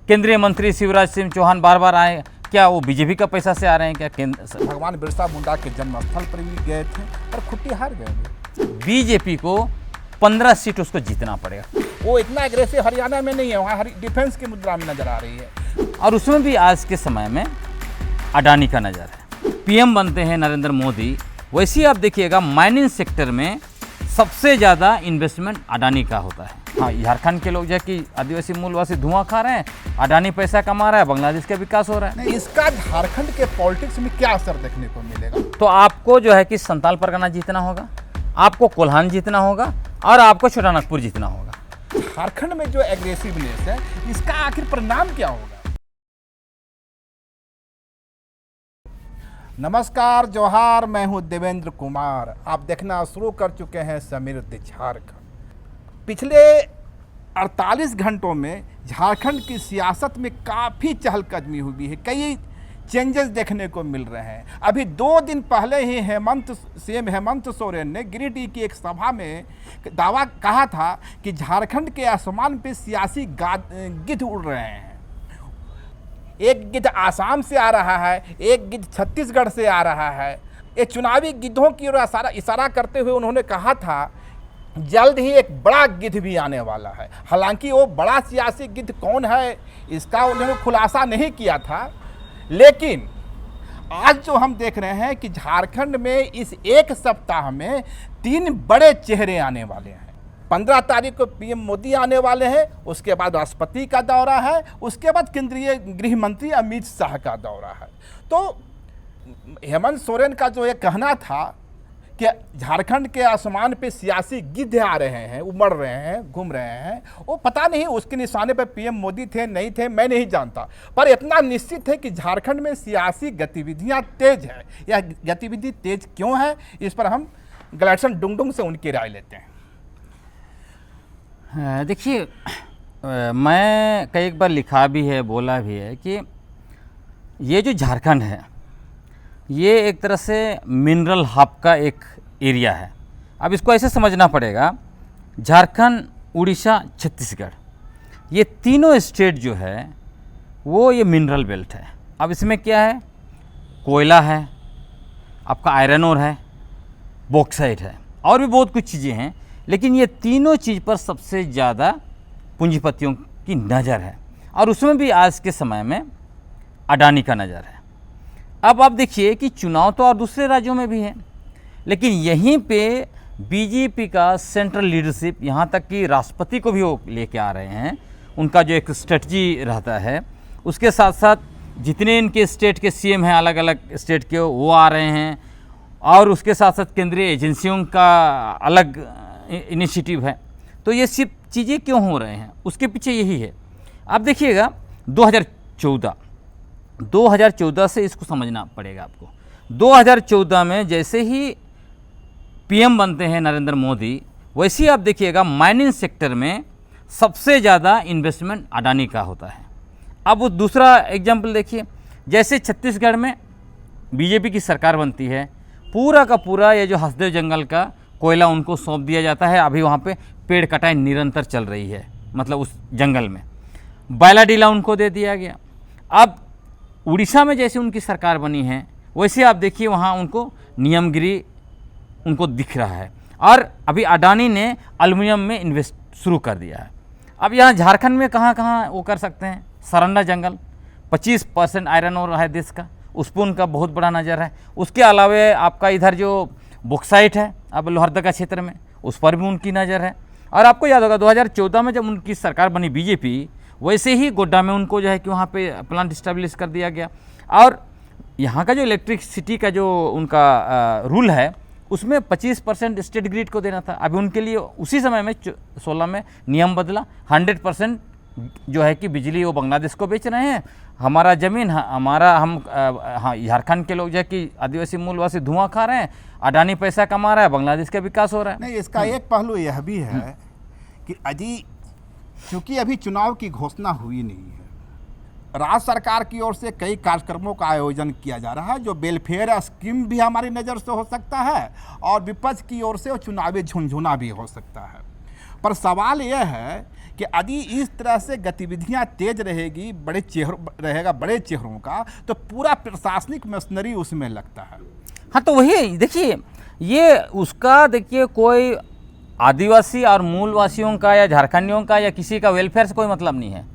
केंद्रीय मंत्री शिवराज सिंह चौहान बार बार आए, क्या वो बीजेपी का पैसा से आ रहे हैं क्या? केंद्र भगवान बिरसा मुंडा के जन्मस्थल पर भी गए थे और खुट्टी हार गए। बीजेपी को 15 सीट उसको जीतना पड़ेगा। वो इतना एग्रेसिव हरियाणा में नहीं है, वहाँ डिफेंस की मुद्रा में नजर आ रही है। और उसमें भी आज के समय में अडानी का नज़र है। पीएम बनते हैं नरेंद्र मोदी, वैसे ही आप देखिएगा माइनिंग सेक्टर में सबसे ज़्यादा इन्वेस्टमेंट अडानी का होता है। हाँ, झारखंड के लोग जो है कि आदिवासी मूलवासी धुआं खा रहे हैं, अडानी पैसा कमा रहा है, बांग्लादेश का विकास हो रहा है। नहीं, इसका झारखंड के पॉलिटिक्स में क्या असर देखने को मिलेगा? तो आपको जो है कि संताल परगना जीतना होगा, आपको कोल्हान जीतना होगा और आपको छोटानागपुर जीतना होगा। झारखंड में जो एग्रेसिवनेस है, इसका आखिर परिणाम क्या होगा? नमस्कार, जोहार, मैं हूं देवेंद्र कुमार। आप देखना शुरू कर चुके हैं समृद्ध झारखंड। पिछले 48 घंटों में झारखंड की सियासत में काफ़ी चहलकदमी हुई है, कई चेंजेस देखने को मिल रहे हैं। अभी 2 दिन पहले ही सीएम हेमंत सोरेन ने गिरिडीह की एक सभा में दावा कहा था कि झारखंड के आसमान पे सियासी गिद्ध उड़ रहे हैं। एक गिद्ध आसाम से आ रहा है, एक गिद्ध छत्तीसगढ़ से आ रहा है। ये चुनावी गिद्धों की ओर इशारा करते हुए उन्होंने कहा था जल्द ही एक बड़ा गिद्ध भी आने वाला है। हालांकि वो बड़ा सियासी गिद्ध कौन है इसका उन्होंने खुलासा नहीं किया था, लेकिन आज जो हम देख रहे हैं कि झारखंड में इस एक सप्ताह में 3 बड़े चेहरे आने वाले हैं। 15 तारीख को पीएम मोदी आने वाले हैं, उसके बाद राष्ट्रपति का दौरा है, उसके बाद केंद्रीय गृह मंत्री अमित शाह का दौरा है। तो हेमंत सोरेन का जो ये कहना था कि झारखंड के आसमान पे सियासी गिद्ध आ रहे हैं, उमड़ रहे हैं, घूम रहे हैं, वो पता नहीं उसके निशाने पे पीएम मोदी थे नहीं थे, मैं नहीं जानता, पर इतना निश्चित है कि झारखंड में सियासी गतिविधियां तेज है। यह गतिविधि तेज क्यों है, इस पर हम गलैडसन डुंगडुंग से उनकी राय लेते हैं। देखिए, मैं कई बार लिखा भी है, बोला भी है कि ये जो झारखंड है ये एक तरह से मिनरल हब का एक एरिया है। अब इसको ऐसे समझना पड़ेगा, झारखंड, उड़ीसा, छत्तीसगढ़, ये तीनों स्टेट जो है वो ये मिनरल बेल्ट है। अब इसमें क्या है, कोयला है, आपका आयरन ओर है, बॉक्साइट है और भी बहुत कुछ चीज़ें हैं, लेकिन ये तीनों चीज़ पर सबसे ज़्यादा पूंजीपतियों की नज़र है और उसमें भी आज के समय में अडानी का नज़र है। अब आप देखिए कि चुनाव तो और दूसरे राज्यों में भी हैं, लेकिन यहीं पे बीजेपी का सेंट्रल लीडरशिप, यहाँ तक कि राष्ट्रपति को भी वो लेके आ रहे हैं। उनका जो एक स्ट्रेटजी रहता है, उसके साथ साथ जितने इनके स्टेट के सीएम हैं, अलग अलग स्टेट के, वो आ रहे हैं और उसके साथ साथ केंद्रीय एजेंसियों का अलग इनिशिएटिव है। तो ये सब चीज़ें क्यों हो रहे हैं, उसके पीछे यही है। आप देखिएगा 2014 से इसको समझना पड़ेगा आपको। 2014 में जैसे ही पीएम बनते हैं नरेंद्र मोदी, वैसे ही आप देखिएगा माइनिंग सेक्टर में सबसे ज़्यादा इन्वेस्टमेंट अडानी का होता है। अब वो दूसरा एग्जाम्पल देखिए, जैसे छत्तीसगढ़ में बीजेपी की सरकार बनती है, पूरा का पूरा ये जो हसदेव जंगल का कोयला उनको सौंप दिया जाता है। अभी वहाँ पे पेड़ कटाई निरंतर चल रही है, मतलब उस जंगल में बायलाडीला उनको दे दिया गया। अब उड़ीसा में जैसे उनकी सरकार बनी है, वैसे आप देखिए वहाँ उनको नियमगिरी उनको दिख रहा है और अभी अडानी ने एल्युमिनियम में इन्वेस्ट शुरू कर दिया है। अब यहाँ झारखंड में कहाँ कहाँ वो कर सकते हैं, सरंडा जंगल 25% आयरन ओर है देश का, उस पर उनका बहुत बड़ा नज़र है। उसके अलावा आपका इधर जो बॉक्साइट है अब लोहरदगा क्षेत्र में, उस पर भी उनकी नज़र है। और आपको याद होगा 2014 में जब उनकी सरकार बनी बीजेपी, वैसे ही गोड्डा में उनको जो है कि वहाँ पे प्लांट इस्टेब्लिश कर दिया गया। और यहाँ का जो इलेक्ट्रिसिटी का जो उनका रूल है, उसमें 25% स्टेट ग्रिड को देना था। अभी उनके लिए उसी समय में 16 में नियम बदला, 100% जो है कि बिजली वो बांग्लादेश को बेच रहे हैं। हमारा ज़मीन हमारा, हम हाँ, झारखंड के लोग जो है कि आदिवासी मूलवासी धुआं खा रहे हैं, अडानी पैसा कमा रहा है, बांग्लादेश का विकास हो रहा है। नहीं, इसका एक पहलू यह भी है कि चूँकि अभी चुनाव की घोषणा हुई नहीं है, राज्य सरकार की ओर से कई कार्यक्रमों का आयोजन किया जा रहा है, जो वेलफेयर स्कीम भी हमारी नज़र से हो सकता है और विपक्ष की ओर से चुनावी झुंझुना भी हो सकता है। पर सवाल यह है कि यदि इस तरह से गतिविधियां तेज रहेगी, रहेगा बड़े चेहरों का, तो पूरा प्रशासनिक मशीनरी उसमें लगता है। हाँ, तो वही देखिए, ये उसका देखिए कोई आदिवासी और मूलवासियों का या झारखंडियों का या किसी का वेलफेयर से कोई मतलब नहीं है।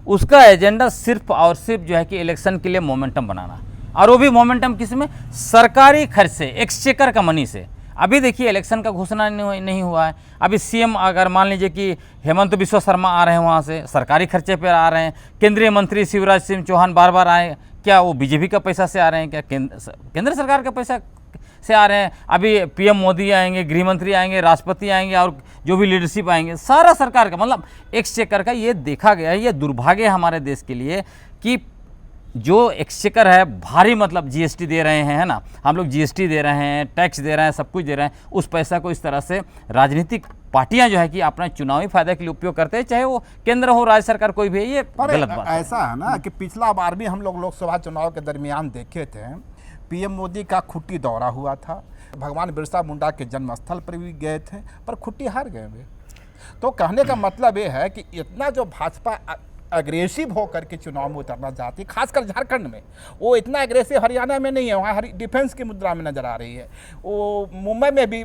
उसका एजेंडा सिर्फ और सिर्फ जो है कि इलेक्शन के लिए मोमेंटम बनाना, और वो भी मोमेंटम किस में? सरकारी खर्च से, एक्सचेकर का मनी से। अभी देखिए इलेक्शन का घोषणा नहीं हुआ है। अभी सीएम अगर मान लीजिए कि हेमंत बिस्वा शर्मा आ रहे हैं, वहाँ से सरकारी खर्चे पर आ रहे हैं। केंद्रीय मंत्री शिवराज सिंह चौहान बार बार आए, क्या वो बीजेपी का पैसा से आ रहे हैं? क्या केंद्र सरकार का पैसा से आ रहे हैं? अभी पीएम मोदी आएंगे, गृह मंत्री आएंगे, राष्ट्रपति आएंगे, और जो भी लीडरशिप आएंगे, सारा सरकार का, मतलब एक्सचेकर का। ये देखा गया है, ये दुर्भाग्य है हमारे देश के लिए कि जो एक्सचेकर है भारी, मतलब जीएसटी दे रहे हैं, है ना, हम लोग जीएसटी दे रहे हैं, टैक्स दे रहे हैं, सब कुछ दे रहे हैं, उस पैसा को इस तरह से राजनीतिक पार्टियां जो है कि अपना चुनावी फायदे के लिए उपयोग करते हैं, चाहे वो केंद्र हो, राज्य सरकार, कोई भी है। ये गलत बात है। ऐसा है ना कि पिछला बार भी हम लोग लोकसभा चुनाव के दरमियान देखे थे, पीएम मोदी का खुट्टी दौरा हुआ था, भगवान बिरसा मुंडा के जन्मस्थल पर भी गए थे, पर खुट्टी हार गए वे। तो कहने का मतलब ये है कि इतना जो भाजपा अग्रेसिव होकर के चुनाव में उतरना चाहती है, खासकर झारखंड में, वो इतना अग्रेसिव हरियाणा में नहीं है, वहाँ डिफेंस की मुद्रा में नजर आ रही है। वो मुंबई में भी,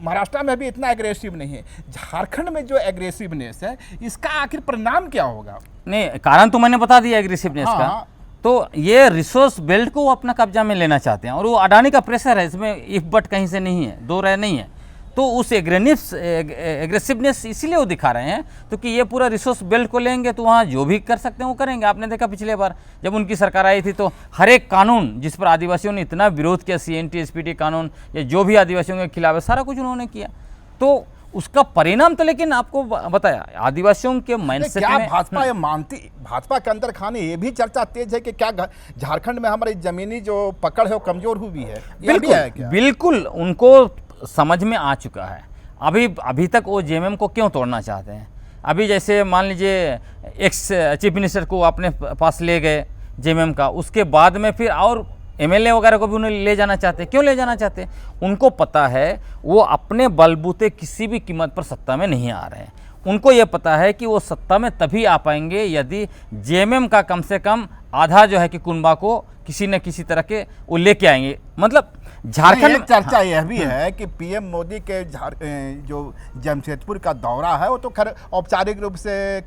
महाराष्ट्र में भी इतना एग्रेसिव नहीं है। झारखंड में जो एग्रेसिवनेस है, इसका आखिर परिणाम क्या होगा? नहीं, कारण तो मैंने बता दिया एग्रेसिवनेस का। हाँ। तो ये रिसोर्स बेल्ट को वो अपना कब्जा में लेना चाहते हैं, और वो अडानी का प्रेशर है, इसमें इफ बट कहीं से नहीं है, दो राय नहीं है। तो उस एग्रेसिवनेस इसीलिए वो दिखा रहे हैं, क्योंकि ये पूरा रिसोर्स बेल्ट को लेंगे तो वहाँ जो भी कर सकते हैं वो करेंगे। आपने देखा पिछले बार जब उनकी सरकार आई थी, तो हर एक कानून जिस पर आदिवासियों ने इतना विरोध किया, CNT SPT कानून या जो भी आदिवासियों के खिलाफ है, सारा कुछ उन्होंने किया। तो उसका परिणाम तो, लेकिन आपको बताया आदिवासियों के माइंडसेट में भाजपा ये मानती, भाजपा के अंदर खाने ये भी चर्चा तेज है कि क्या झारखंड में हमारी जमीनी जो पकड़ है वो कमजोर हुई है? बिल्कुल, बिल्कुल उनको समझ में आ चुका है। अभी तक वो JMM को क्यों तोड़ना चाहते हैं? अभी जैसे मान लीजिए एक्स चीफ मिनिस्टर को अपने पास ले गए JMM का, उसके बाद में फिर और MLA वगैरह को भी उन्हें ले जाना चाहते। क्यों ले जाना चाहते? उनको पता है वो अपने बलबूते किसी भी कीमत पर सत्ता में नहीं आ रहे हैं। उनको ये पता है कि वो सत्ता में तभी आ पाएंगे यदि JMM का कम से कम आधा जो है कि कुनबा को किसी न किसी तरह के वो लेके आएंगे। मतलब झारखंड में चर्चा यह भी है कि पीएम मोदी के जो जमशेदपुर का दौरा है, वो तो खैर औपचारिक रूप से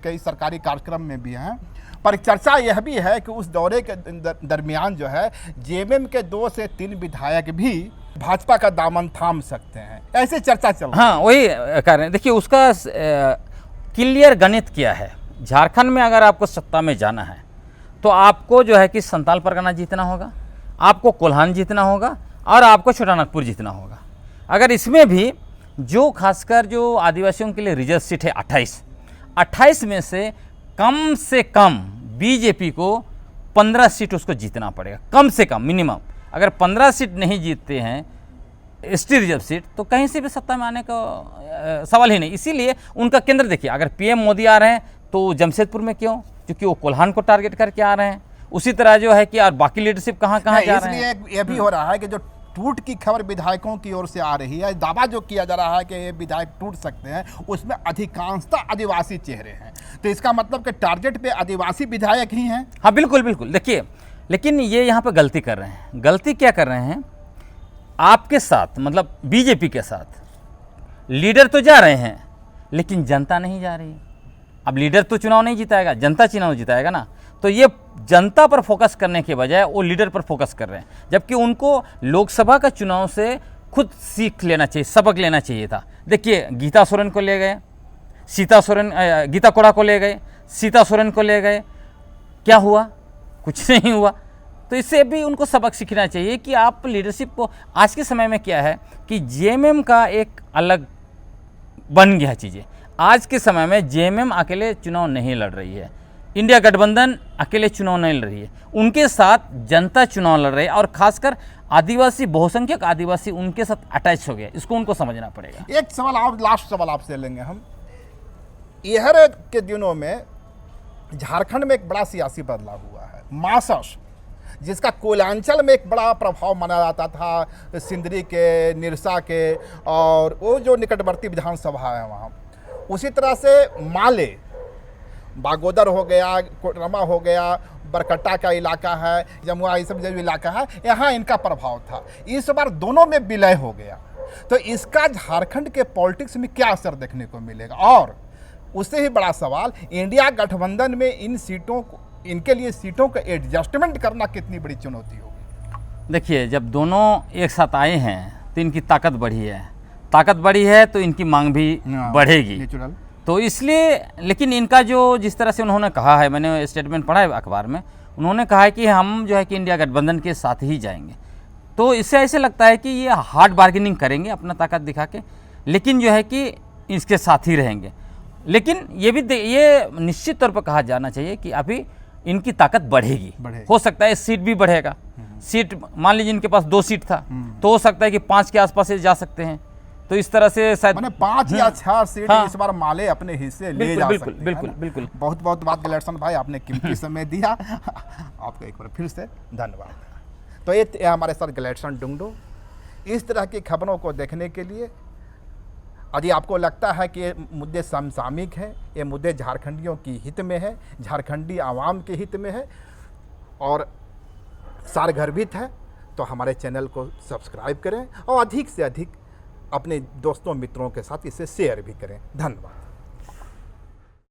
कई सरकारी कार्यक्रम में भी हैं, पर चर्चा यह भी है कि उस दौरे के दरमियान जो है JMM के 2 से 3 विधायक भी भाजपा का दामन थाम सकते हैं, ऐसे चर्चा चल रही है। हाँ, वही कह रहे हैं। देखिए उसका क्लियर गणित क्या है, झारखंड में अगर आपको सत्ता में जाना है तो आपको जो है कि संताल परगना जीतना होगा, आपको कोल्हान जीतना होगा, और आपको छोटानागपुर जीतना होगा। अगर इसमें भी जो खासकर जो आदिवासियों के लिए रिजर्व सीट है 28 में से कम बीजेपी को 15 सीट उसको जीतना पड़ेगा, कम से कम मिनिमम। अगर 15 सीट नहीं जीतते हैं ST रिजर्व सीट, तो कहीं से भी सत्ता में आने का सवाल ही नहीं। इसीलिए उनका केंद्र देखिए, अगर PM मोदी आ रहे हैं तो जमशेदपुर में क्यों? क्योंकि वो कोल्हान को टारगेट करके आ रहे हैं। उसी तरह जो है कि और बाकी लीडरशिप कहाँ जा रहे हैं। इसलिए यह भी हो रहा है कि जो टूट की खबर विधायकों की ओर से आ रही है, दावा जो किया जा रहा है कि ये विधायक टूट सकते हैं, उसमें अधिकांशतः आदिवासी चेहरे हैं। तो इसका मतलब कि टारगेट पे आदिवासी विधायक ही हैं। हाँ, बिल्कुल बिल्कुल। देखिए, लेकिन ये यहाँ पे गलती कर रहे हैं। गलती क्या कर रहे हैं? आपके साथ, मतलब बीजेपी के साथ लीडर तो जा रहे हैं, लेकिन जनता नहीं जा रही। अब लीडर तो चुनाव नहीं जिताएगा, जनता चुनाव जिताएगा ना। तो ये जनता पर फोकस करने के बजाय वो लीडर पर फोकस कर रहे हैं, जबकि उनको लोकसभा का चुनाव से खुद सीख लेना चाहिए, सबक लेना चाहिए था। देखिए, गीता सोरेन को ले गए, गीता कोड़ा को ले गए, सीता सोरेन को ले गए, क्या हुआ? कुछ नहीं हुआ। तो इससे भी उनको सबक सीखना चाहिए कि आप लीडरशिप को, आज के समय में क्या है कि JMM का एक अलग बन गया चीज़ें। आज के समय में JMM अकेले चुनाव नहीं लड़ रही है, इंडिया गठबंधन अकेले चुनाव नहीं लड़ रही है, उनके साथ जनता चुनाव लड़ रही है, और खासकर आदिवासी, बहुसंख्यक आदिवासी उनके साथ अटैच हो गए। इसको उनको समझना पड़ेगा। एक सवाल, आप लास्ट सवाल आपसे लेंगे हम। यह के दिनों में झारखंड में एक बड़ा सियासी बदलाव हुआ है, मासस, जिसका कोयलांचल में एक बड़ा प्रभाव माना जाता था, सिंदरी के, निरसा के, और वो जो निकटवर्ती विधानसभा है वहाँ, उसी तरह से माले, बागोदर हो गया, कोडरमा हो गया, बरकट्टा का इलाका है, जमुआ, ये सब जो इलाका है, यहाँ इनका प्रभाव था। इस बार दोनों में विलय हो गया, तो इसका झारखंड के पॉलिटिक्स में क्या असर देखने को मिलेगा। और उससे ही बड़ा सवाल, इंडिया गठबंधन में इन सीटों को, इनके लिए सीटों का एडजस्टमेंट करना कितनी बड़ी चुनौती होगी। देखिए, जब दोनों एक साथ आए हैं तो इनकी ताकत बढ़ी है, ताकत बढ़ी है तो इनकी मांग भी बढ़ेगी। नेचुरल। तो इसलिए, लेकिन इनका जो जिस तरह से उन्होंने कहा है, मैंने स्टेटमेंट पढ़ा है अखबार में, उन्होंने कहा है कि हम जो है कि इंडिया गठबंधन के साथ ही जाएंगे। तो इससे ऐसे लगता है कि ये हार्ड बार्गेनिंग करेंगे अपना ताकत दिखा के, लेकिन जो है कि इसके साथ ही रहेंगे। लेकिन ये भी ये निश्चित तौर पर कहा जाना चाहिए कि अभी इनकी ताकत बढ़ेगी। हो सकता है सीट भी बढ़ेगा। सीट, मान लीजिए इनके पास 2 सीट था, तो हो सकता है कि 5 के आसपास से जा सकते हैं। तो इस तरह से शायद मैंने 5 या 6 सीट हाँ। इस बार माले अपने हिस्से ले जा बिल्कुल सकते हैं। बिल्कुल है ना? बिल्कुल। बहुत बहुत बात गलेटसन भाई, आपने कीमती समय दिया। आपका एक बार फिर से धन्यवाद। तो ये थे हमारे साथ गलेटसन डुंगडू। इस तरह की खबरों को देखने के लिए, यदि आपको लगता है कि ये मुद्दे समसामयिक हैं, ये मुद्दे झारखंडियों की हित में है, झारखंडी आवाम के हित में है और सारगर्भित है, तो हमारे चैनल को सब्सक्राइब करें और अधिक से अधिक अपने दोस्तों मित्रों के साथ इसे शेयर भी करें। धन्यवाद।